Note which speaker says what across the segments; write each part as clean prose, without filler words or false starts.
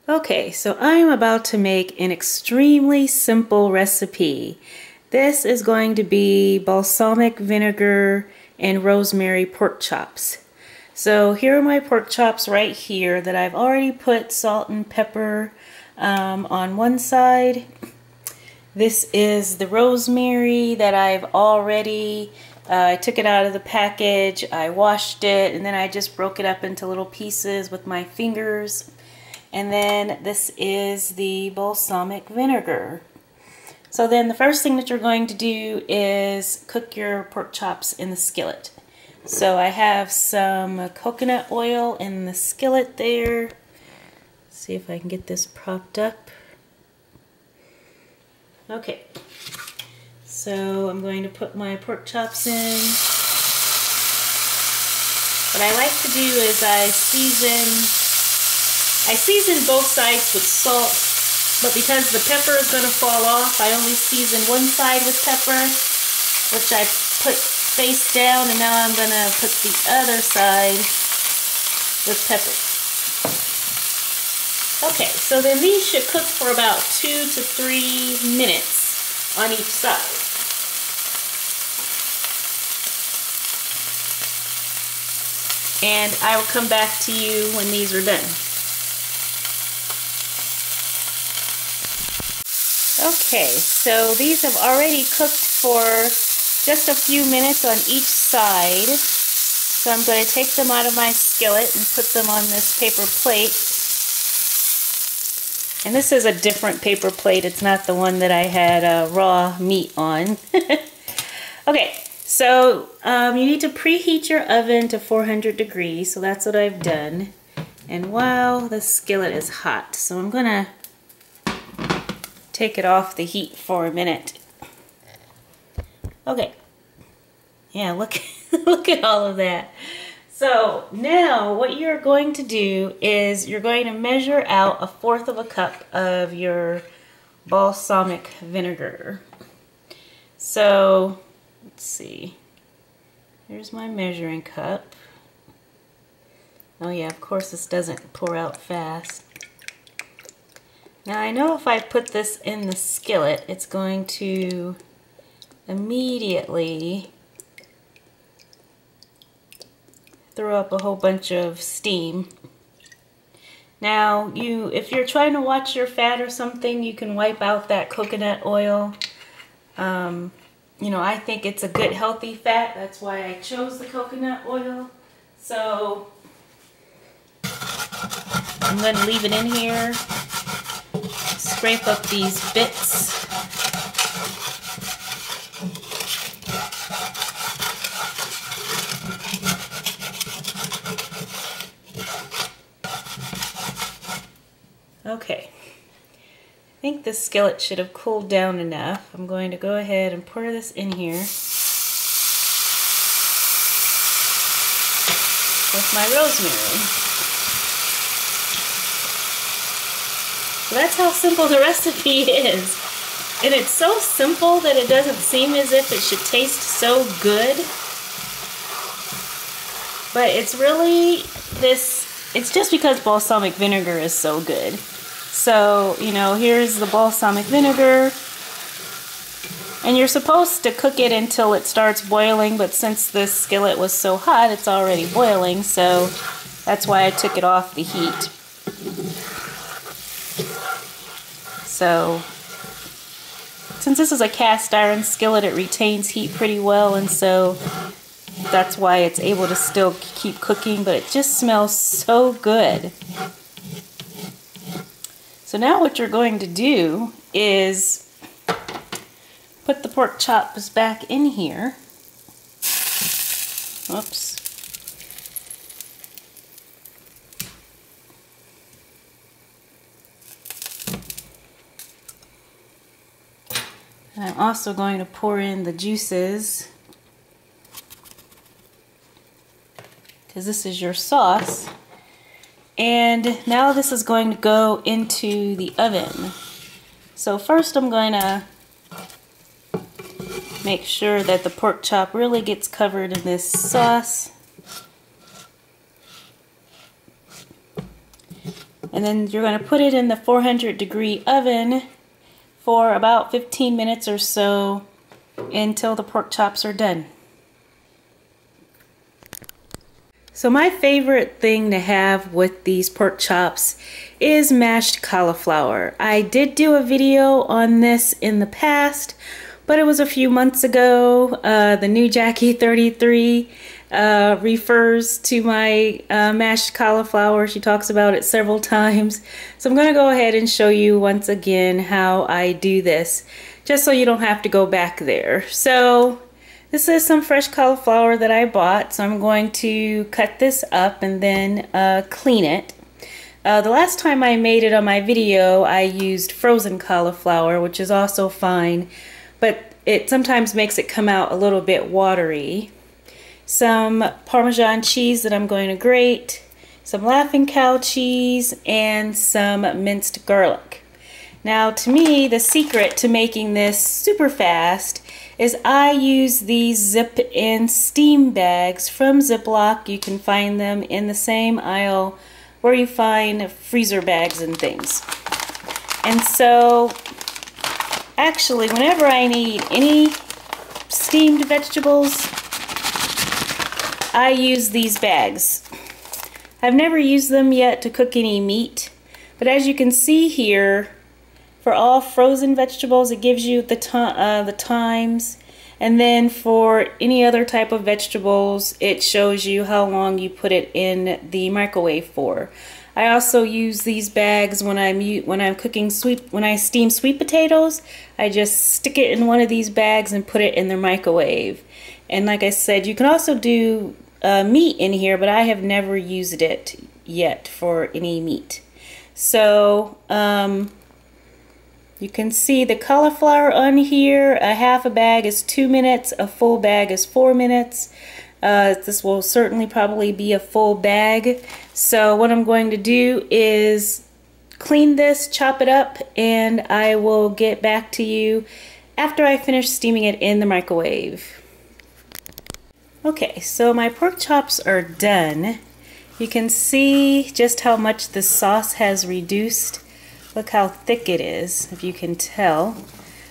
Speaker 1: Okay, so I'm about to make an extremely simple recipe. This is going to be balsamic vinegar and rosemary pork chops. So here are my pork chops right here that I've already put salt and pepper on one side. This is the rosemary that I've already, I took it out of the package, I washed it, and then I just broke it up into little pieces with my fingers. And then this is the balsamic vinegar. So then the first thing that you're going to do is cook your pork chops in the skillet. So I have some coconut oil in the skillet there. Let's see if I can get this propped up. Okay, so I'm going to put my pork chops in. What I like to do is I season both sides with salt, but because the pepper is going to fall off, I only season one side with pepper, which I put face down, and now I'm going to put the other side with pepper. Okay, so then these should cook for about 2 to 3 minutes on each side. And I will come back to you when these are done. Okay, so these have already cooked for just a few minutes on each side. So I'm going to take them out of my skillet and put them on this paper plate. And this is a different paper plate. It's not the one that I had raw meat on. Okay, so you need to preheat your oven to 400 degrees. So that's what I've done. And wow, the skillet is hot. So I'm going to take it off the heat for a minute. Okay. Yeah, look, look at all of that. So now what you're going to do is you're going to measure out 1/4 cup of your balsamic vinegar. So let's see. Here's my measuring cup. Oh yeah, of course this doesn't pour out fast. Now I know if I put this in the skillet, it's going to immediately throw up a whole bunch of steam. Now, if you're trying to watch your fat or something, you can wipe out that coconut oil. You know, I think it's a good healthy fat. That's why I chose the coconut oil. So I'm going to leave it in here. Scrape up these bits. Okay, I think this skillet should have cooled down enough. I'm going to go ahead and pour this in here with my rosemary. So that's how simple the recipe is. And it's so simple that it doesn't seem as if it should taste so good. But it's really it's just because balsamic vinegar is so good. So, you know, here's the balsamic vinegar. And you're supposed to cook it until it starts boiling, but since this skillet was so hot, it's already boiling, so that's why I took it off the heat. So, since this is a cast iron skillet, it retains heat pretty well, and so that's why it's able to still keep cooking, but it just smells so good. So now what you're going to do is put the pork chops back in here. Oops. And I'm also going to pour in the juices, because this is your sauce. And now this is going to go into the oven. So first I'm going to make sure that the pork chop really gets covered in this sauce. And then you're going to put it in the 400-degree oven for about 15 minutes or so until the pork chops are done. So my favorite thing to have with these pork chops is mashed cauliflower. I did do a video on this in the past, but it was a few months ago. The new Jackie 33 refers to my mashed cauliflower. She talks about it several times. So I'm going to go ahead and show you once again how I do this, just so you don't have to go back there. So this is some fresh cauliflower that I bought, so I'm going to cut this up and then clean it. The last time I made it on my video, I used frozen cauliflower, which is also fine, but it sometimes makes it come out a little bit watery. Some Parmesan cheese that I'm going to grate, some Laughing Cow cheese, and some minced garlic. Now, to me, the secret to making this super fast is I use these zip and steam bags from Ziploc. You can find them in the same aisle where you find freezer bags and things. And so, actually, whenever I need any steamed vegetables, I use these bags. I've never used them yet to cook any meat, but as you can see here, for all frozen vegetables, it gives you the times, and then for any other type of vegetables, it shows you how long you put it in the microwave for. I also use these bags when I'm cooking when I steam sweet potatoes. I just stick it in one of these bags and put it in the microwave. And like I said, you can also do meat in here, but I have never used it yet for any meat. So you can see the cauliflower on here. A half a bag is 2 minutes, a full bag is 4 minutes. This will certainly probably be a full bag. So what I'm going to do is clean this, chop it up, and I will get back to you after I finish steaming it in the microwave. Okay, so my pork chops are done. You can see just how much the sauce has reduced. Look how thick it is, if you can tell.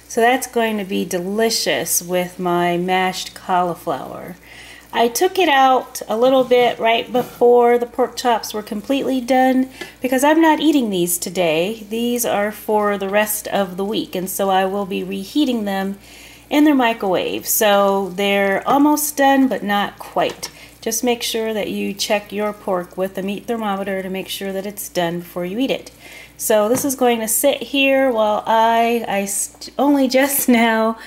Speaker 1: So that's going to be delicious with my mashed cauliflower. I took it out a little bit right before the pork chops were completely done because I'm not eating these today. These are for the rest of the week, and so I will be reheating them in their microwave. So they're almost done, but not quite. Just make sure that you check your pork with a meat thermometer to make sure that it's done before you eat it. So this is going to sit here while I only just now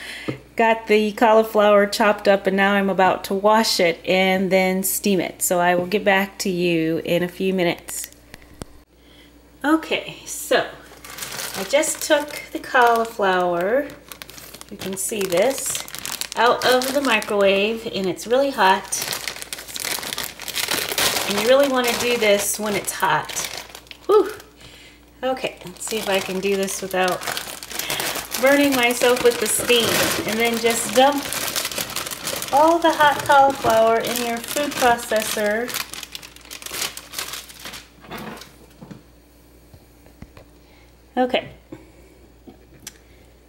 Speaker 1: got the cauliflower chopped up, and now I'm about to wash it and then steam it. So I will get back to you in a few minutes. Okay, so I just took the cauliflower, you can see this, out of the microwave, and it's really hot. And you really want to do this when it's hot. Whew. Okay, let's see if I can do this without burning myself with the steam. And then just dump all the hot cauliflower in your food processor. Okay,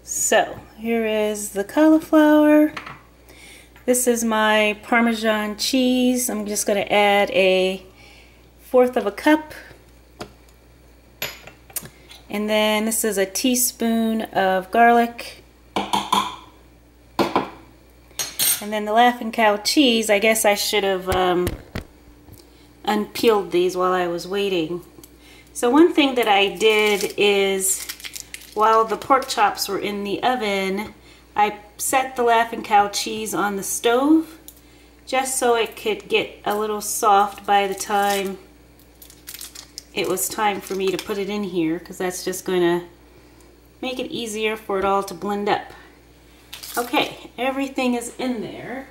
Speaker 1: so here is the cauliflower. This is my Parmesan cheese. I'm just going to add 1/4 cup. And then this is a teaspoon of garlic. And then the Laughing Cow cheese, I guess I should have unpeeled these while I was waiting. So one thing that I did is, while the pork chops were in the oven, I set the Laughing Cow cheese on the stove just so it could get a little soft by the time it was time for me to put it in here, because that's just going to make it easier for it all to blend up. Okay, everything is in there.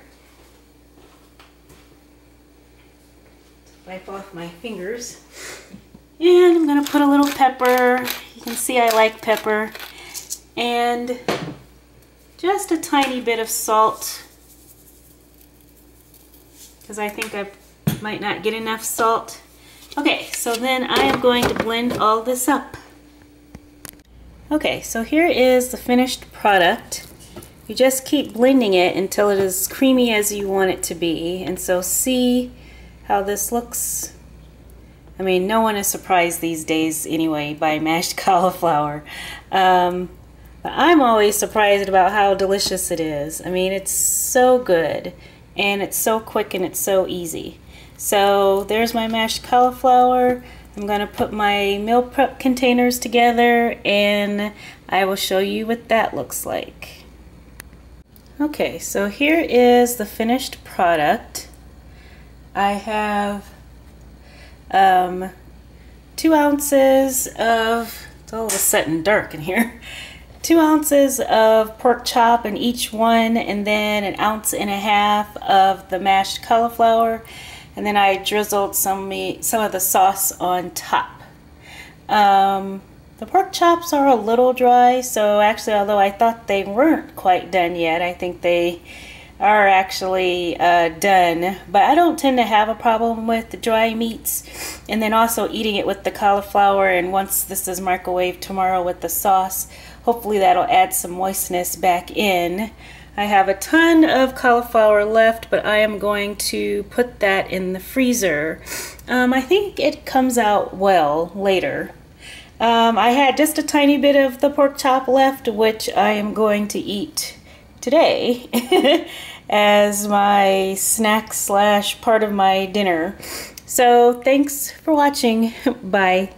Speaker 1: Wipe off my fingers. And I'm going to put a little pepper. You can see I like pepper. And just a tiny bit of salt, because I think I might not get enough salt. Okay, so then I am going to blend all this up. Okay, so here is the finished product. You just keep blending it until it is creamy as you want it to be. And so see how this looks. I mean, no one is surprised these days anyway by mashed cauliflower. But I'm always surprised about how delicious it is. I mean, it's so good and it's so quick and it's so easy. So there's my mashed cauliflower. I'm going to put my meal prep containers together and I will show you what that looks like. Okay, so here is the finished product. I have 2 ounces of, it's all of a sudden dark in here, 2 ounces of pork chop in each one, and then 1.5 ounces of the mashed cauliflower, and then I drizzled some of the sauce on top. The pork chops are a little dry, so actually, although I thought they weren't quite done yet, I think they are actually done. But I don't tend to have a problem with the dry meats, and then also eating it with the cauliflower, and once this is microwaved tomorrow with the sauce, hopefully that'll add some moistness back in. I have a ton of cauliflower left, but I am going to put that in the freezer. I think it comes out well later. I had just a tiny bit of the pork chop left, which I am going to eat today as my snack / part of my dinner. So thanks for watching. Bye.